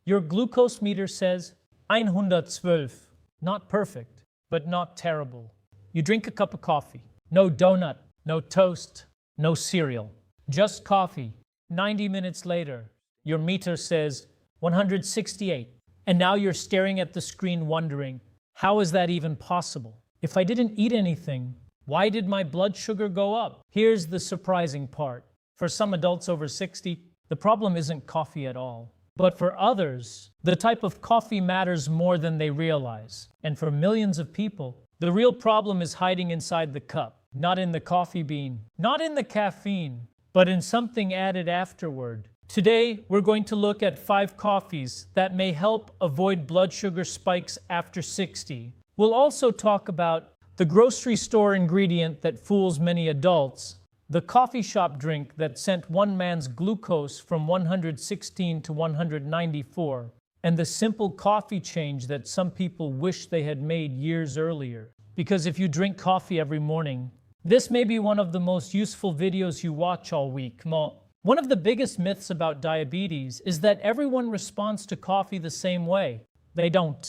Your glucose meter says 112. Not perfect, but not terrible. You drink a cup of coffee. No donut, no toast, no cereal. Just coffee. 90 minutes later, your meter says 168. And now you're staring at the screen wondering, how is that even possible? If I didn't eat anything, why did my blood sugar go up? Here's the surprising part. For some adults over 60, the problem isn't coffee at all. But for others, the type of coffee matters more than they realize. And for millions of people, the real problem is hiding inside the cup, not in the coffee bean, not in the caffeine, but in something added afterward. Today, we're going to look at 5 coffees that may help avoid blood sugar spikes after 60. We'll also talk about the grocery store ingredient that fools many adults, the coffee shop drink that sent one man's glucose from 116 to 194, and the simple coffee change that some people wish they had made years earlier. Because if you drink coffee every morning, this may be one of the most useful videos you watch all week. One of the biggest myths about diabetes is that everyone responds to coffee the same way. They don't.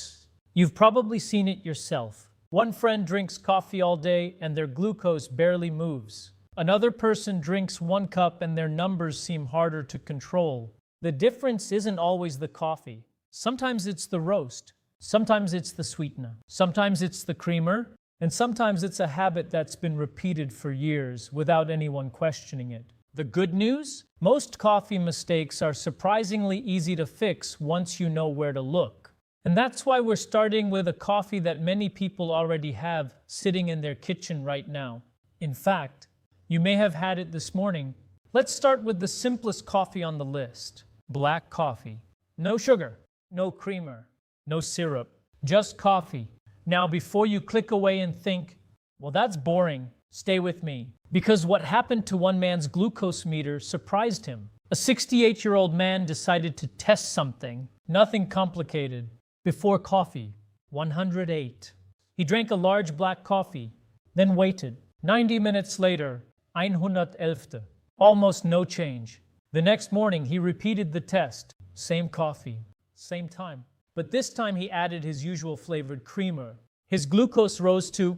You've probably seen it yourself. One friend drinks coffee all day and their glucose barely moves. Another person drinks 1 cup and their numbers seem harder to control. The difference isn't always the coffee. Sometimes it's the roast. Sometimes it's the sweetener. Sometimes it's the creamer. And sometimes it's a habit that's been repeated for years without anyone questioning it. The good news? Most coffee mistakes are surprisingly easy to fix once you know where to look. And that's why we're starting with a coffee that many people already have sitting in their kitchen right now. In fact, you may have had it this morning. Let's start with the simplest coffee on the list. Black coffee. No sugar, no creamer, no syrup, just coffee. Now, before you click away and think, well, that's boring, stay with me. Because what happened to one man's glucose meter surprised him. A 68-year-old man decided to test something, nothing complicated. Before coffee, 108. He drank a large black coffee, then waited. 90 minutes later, 111. Almost no change. The next morning, he repeated the test. Same coffee, same time. But this time he added his usual flavored creamer. His glucose rose to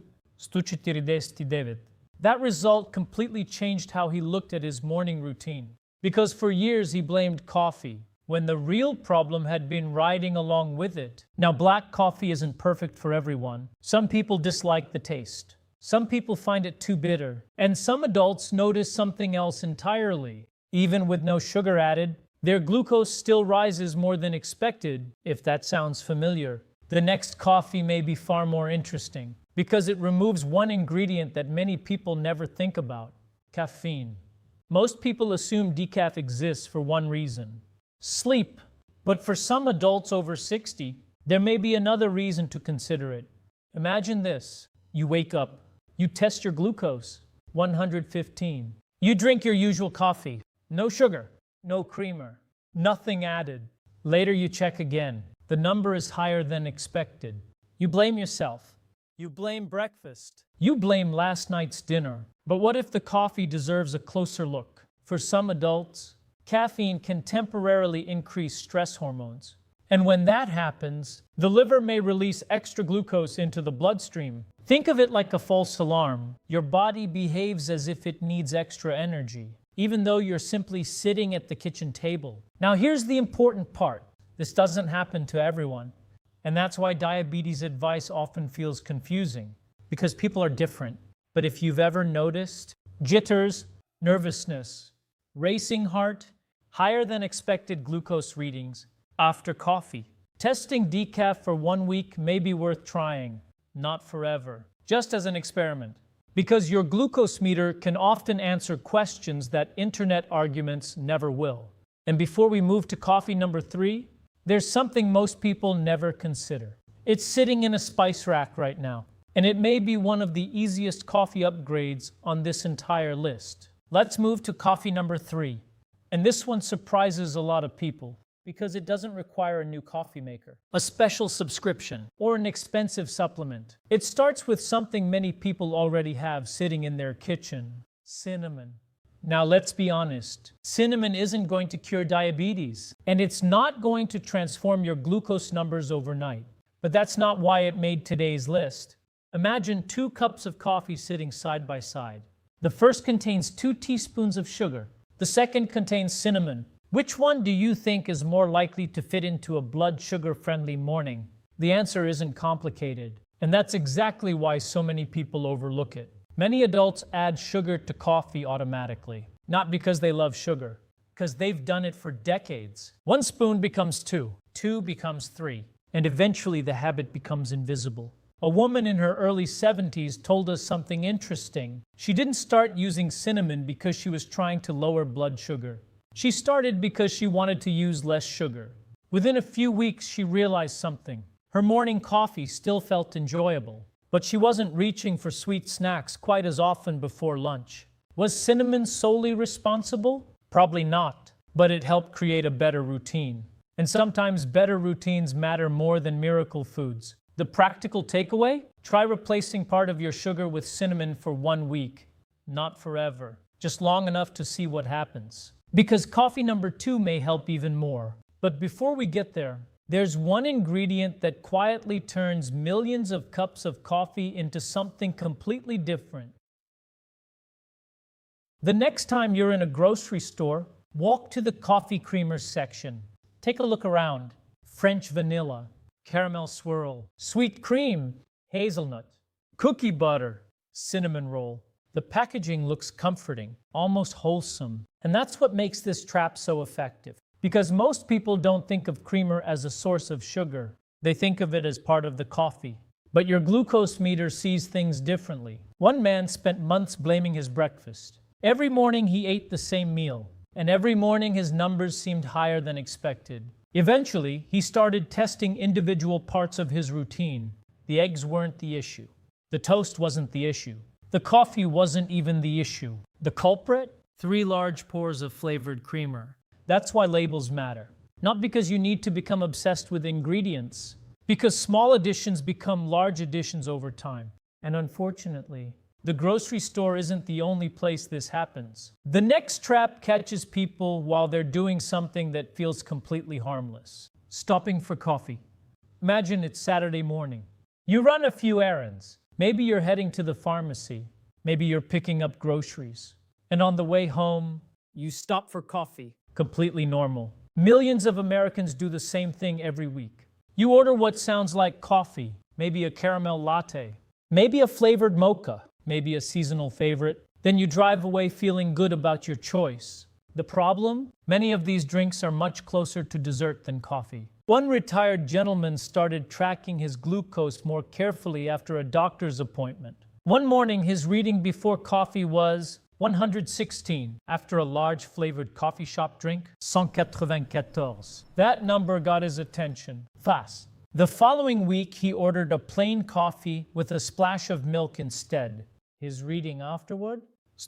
149. That result completely changed how he looked at his morning routine. Because for years he blamed coffee, when the real problem had been riding along with it. Now, black coffee isn't perfect for everyone. Some people dislike the taste. Some people find it too bitter. And some adults notice something else entirely. Even with no sugar added, their glucose still rises more than expected, if that sounds familiar. The next coffee may be far more interesting, because it removes one ingredient that many people never think about: caffeine. Most people assume decaf exists for one reason: sleep. But for some adults over 60, there may be another reason to consider it. Imagine this. You wake up. You test your glucose, 115. You drink your usual coffee. No sugar, no creamer, nothing added. Later you check again. The number is higher than expected. You blame yourself. You blame breakfast. You blame last night's dinner. But what if the coffee deserves a closer look? For some adults, caffeine can temporarily increase stress hormones. And when that happens, the liver may release extra glucose into the bloodstream. Think of it like a false alarm. Your body behaves as if it needs extra energy, even though you're simply sitting at the kitchen table. Now, here's the important part. This doesn't happen to everyone. And that's why diabetes advice often feels confusing, because people are different. But if you've ever noticed jitters, nervousness, racing heart, higher than expected glucose readings after coffee, testing decaf for 1 week may be worth trying. Not forever, just as an experiment. Because your glucose meter can often answer questions that internet arguments never will. And before we move to coffee number 3, there's something most people never consider. It's sitting in a spice rack right now, and it may be one of the easiest coffee upgrades on this entire list. Let's move to coffee number 3. And this one surprises a lot of people, because it doesn't require a new coffee maker, a special subscription, or an expensive supplement. It starts with something many people already have sitting in their kitchen: cinnamon. Now let's be honest. Cinnamon isn't going to cure diabetes, and it's not going to transform your glucose numbers overnight. But that's not why it made today's list. Imagine 2 cups of coffee sitting side by side. The first contains 2 teaspoons of sugar. The second contains cinnamon. Which one do you think is more likely to fit into a blood sugar-friendly morning? The answer isn't complicated, and that's exactly why so many people overlook it. Many adults add sugar to coffee automatically, not because they love sugar, because they've done it for decades. 1 spoon becomes 2, 2 becomes 3, and eventually the habit becomes invisible. A woman in her early 70s told us something interesting. She didn't start using cinnamon because she was trying to lower blood sugar. She started because she wanted to use less sugar. Within a few weeks, she realized something. Her morning coffee still felt enjoyable, but she wasn't reaching for sweet snacks quite as often before lunch. Was cinnamon solely responsible? Probably not, but it helped create a better routine. And sometimes better routines matter more than miracle foods. The practical takeaway? Try replacing part of your sugar with cinnamon for 1 week. Not forever, just long enough to see what happens. Because coffee number 2 may help even more. But before we get there, there's one ingredient that quietly turns millions of cups of coffee into something completely different. The next time you're in a grocery store, walk to the coffee creamers section. Take a look around. French vanilla, caramel swirl, sweet cream, hazelnut, cookie butter, cinnamon roll. The packaging looks comforting, almost wholesome. And that's what makes this trap so effective. Because most people don't think of creamer as a source of sugar. They think of it as part of the coffee. But your glucose meter sees things differently. One man spent months blaming his breakfast. Every morning he ate the same meal, and every morning his numbers seemed higher than expected. Eventually, he started testing individual parts of his routine. The eggs weren't the issue. The toast wasn't the issue. The coffee wasn't even the issue. The culprit? 3 large pours of flavored creamer. That's why labels matter. Not because you need to become obsessed with ingredients, because small additions become large additions over time. And unfortunately, the grocery store isn't the only place this happens. The next trap catches people while they're doing something that feels completely harmless. Stopping for coffee. Imagine it's Saturday morning. You run a few errands. Maybe you're heading to the pharmacy. Maybe you're picking up groceries. And on the way home, you stop for coffee. Completely normal. Millions of Americans do the same thing every week. You order what sounds like coffee, maybe a caramel latte, maybe a flavored mocha, maybe a seasonal favorite. Then you drive away feeling good about your choice. The problem? Many of these drinks are much closer to dessert than coffee. One retired gentleman started tracking his glucose more carefully after a doctor's appointment. One morning, his reading before coffee was 116. After a large flavored coffee shop drink, 194. That number got his attention fast. The following week, he ordered a plain coffee with a splash of milk instead. His reading afterward?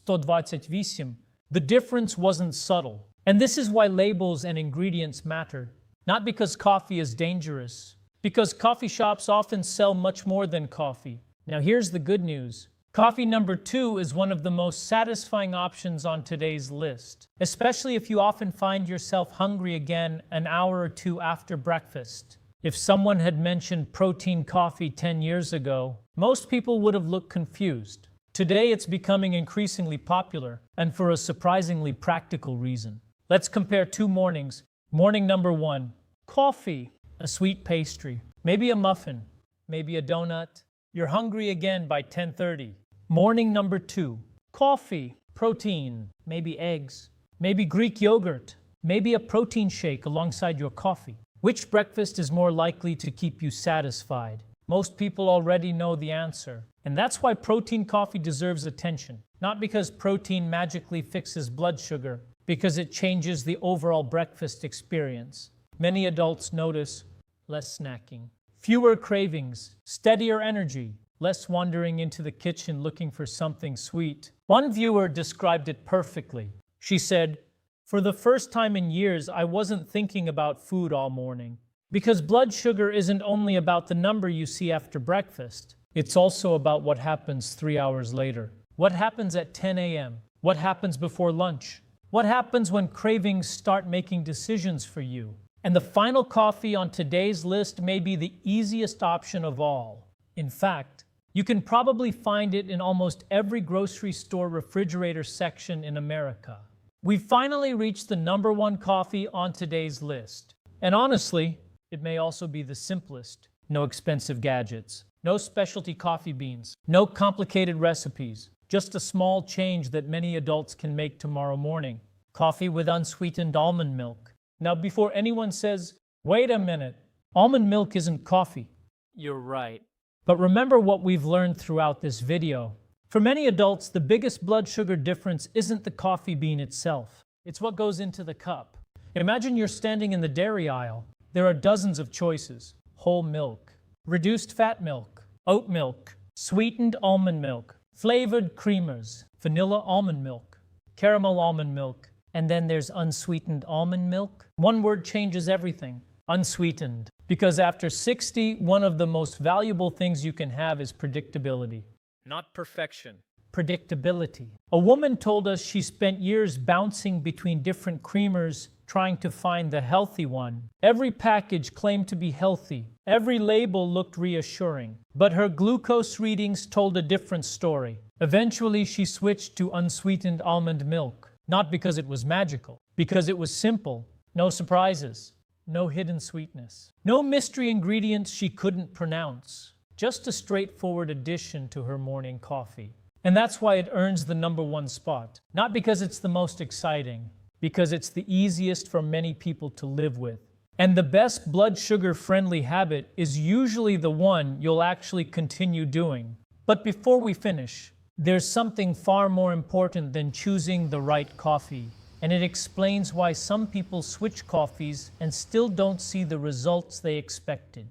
128. The difference wasn't subtle. And this is why labels and ingredients matter. Not because coffee is dangerous, because coffee shops often sell much more than coffee. Now here's the good news. Coffee number 2 is one of the most satisfying options on today's list, especially if you often find yourself hungry again an hour or 2 after breakfast. If someone had mentioned protein coffee 10 years ago, most people would have looked confused. Today it's becoming increasingly popular, and for a surprisingly practical reason. Let's compare 2 mornings. Morning number 1, coffee, a sweet pastry, maybe a muffin, maybe a donut. You're hungry again by 10:30. Morning number 2, coffee, protein, maybe eggs, maybe Greek yogurt, maybe a protein shake alongside your coffee. Which breakfast is more likely to keep you satisfied? Most people already know the answer. And that's why protein coffee deserves attention. Not because protein magically fixes blood sugar, because it changes the overall breakfast experience. Many adults notice less snacking, fewer cravings, steadier energy, less wandering into the kitchen looking for something sweet. One viewer described it perfectly. She said, "For the first time in years, I wasn't thinking about food all morning." Because blood sugar isn't only about the number you see after breakfast. It's also about what happens 3 hours later. What happens at 10 a.m., What happens before lunch? What happens when cravings start making decisions for you? And the final coffee on today's list may be the easiest option of all. In fact, you can probably find it in almost every grocery store refrigerator section in America. We've finally reached the number one coffee on today's list. And honestly, it may also be the simplest. No expensive gadgets, no specialty coffee beans, no complicated recipes, just a small change that many adults can make tomorrow morning. Coffee with unsweetened almond milk. Now, before anyone says, wait a minute, almond milk isn't coffee. You're right. But remember what we've learned throughout this video. For many adults, the biggest blood sugar difference isn't the coffee bean itself. It's what goes into the cup. Imagine you're standing in the dairy aisle. There are dozens of choices. Whole milk, reduced fat milk, oat milk, sweetened almond milk, flavored creamers, vanilla almond milk, caramel almond milk, and then there's unsweetened almond milk. One word changes everything. Unsweetened. Because after 60, one of the most valuable things you can have is predictability. Not perfection. Predictability. A woman told us she spent years bouncing between different creamers trying to find the healthy one. Every package claimed to be healthy. Every label looked reassuring. But her glucose readings told a different story. Eventually, she switched to unsweetened almond milk. Not because it was magical. Because it was simple. No surprises. No hidden sweetness. No mystery ingredients she couldn't pronounce. Just a straightforward addition to her morning coffee. And that's why it earns the number one spot. Not because it's the most exciting, because it's the easiest for many people to live with. And the best blood sugar friendly habit is usually the one you'll actually continue doing. But before we finish, there's something far more important than choosing the right coffee. And it explains why some people switch coffees and still don't see the results they expected.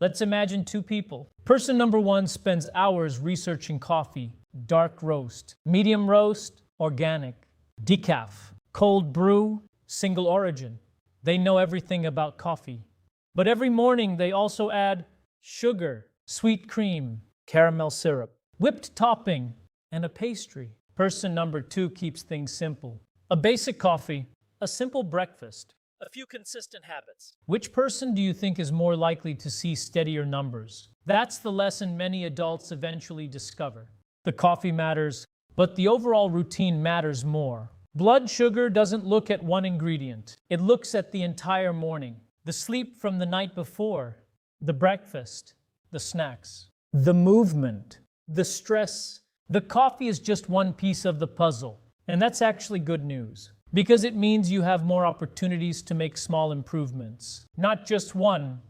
Let's imagine two people. Person number one spends hours researching coffee. Dark roast, medium roast, organic, decaf, cold brew, single origin. They know everything about coffee. But every morning they also add sugar, sweet cream, caramel syrup, whipped topping, and a pastry. Person number two keeps things simple. A basic coffee, a simple breakfast, a few consistent habits. Which person do you think is more likely to see steadier numbers? That's the lesson many adults eventually discover. The coffee matters, but the overall routine matters more. Blood sugar doesn't look at one ingredient. It looks at the entire morning. The sleep from the night before, the breakfast, the snacks, the movement, the stress. The coffee is just one piece of the puzzle. And that's actually good news, because it means you have more opportunities to make small improvements. Not just one.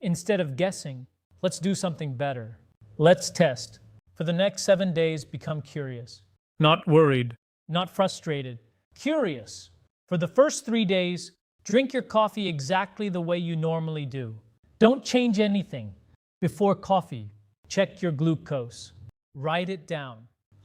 Instead of guessing, let's do something better. Let's test. For the next 7 days, become curious. Not worried. Not frustrated. Curious. For the first 3 days, drink your coffee exactly the way you normally do. Don't change anything. Before coffee, check your glucose. Write it down.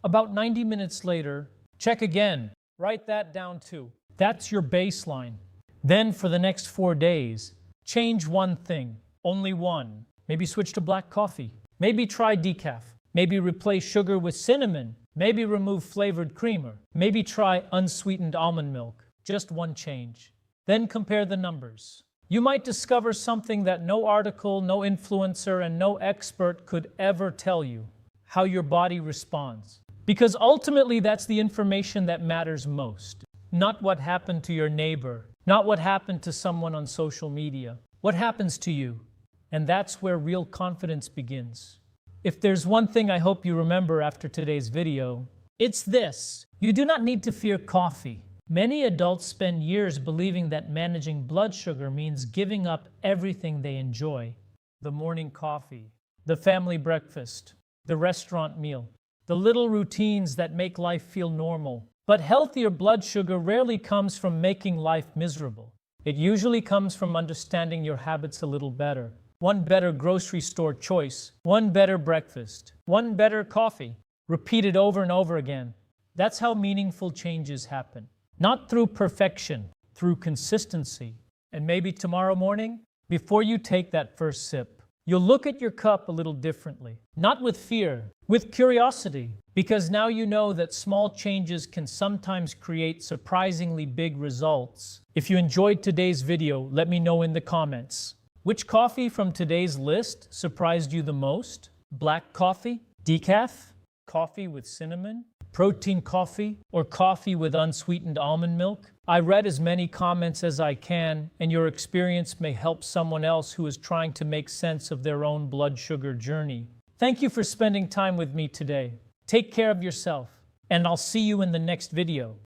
About 90 minutes later, check again. Write that down too. That's your baseline. Then for the next 4 days, change one thing. Only one. Maybe switch to black coffee. Maybe try decaf. Maybe replace sugar with cinnamon. Maybe remove flavored creamer. Maybe try unsweetened almond milk. Just one change. Then compare the numbers. You might discover something that no article, no influencer, and no expert could ever tell you. How your body responds. Because ultimately that's the information that matters most. Not what happened to your neighbor. Not what happened to someone on social media. What happens to you? And that's where real confidence begins. If there's one thing I hope you remember after today's video, it's this. You do not need to fear coffee. Many adults spend years believing that managing blood sugar means giving up everything they enjoy. The morning coffee, the family breakfast, the restaurant meal, the little routines that make life feel normal. But healthier blood sugar rarely comes from making life miserable. It usually comes from understanding your habits a little better. One better grocery store choice, one better breakfast, one better coffee. Repeat it over and over again. That's how meaningful changes happen. Not through perfection, through consistency. And maybe tomorrow morning, before you take that first sip, you'll look at your cup a little differently. Not with fear, with curiosity. Because now you know that small changes can sometimes create surprisingly big results. If you enjoyed today's video, let me know in the comments. Which coffee from today's list surprised you the most? Black coffee? Decaf? Coffee with cinnamon? Protein coffee? Or coffee with unsweetened almond milk? I read as many comments as I can, and your experience may help someone else who is trying to make sense of their own blood sugar journey. Thank you for spending time with me today. Take care of yourself, and I'll see you in the next video.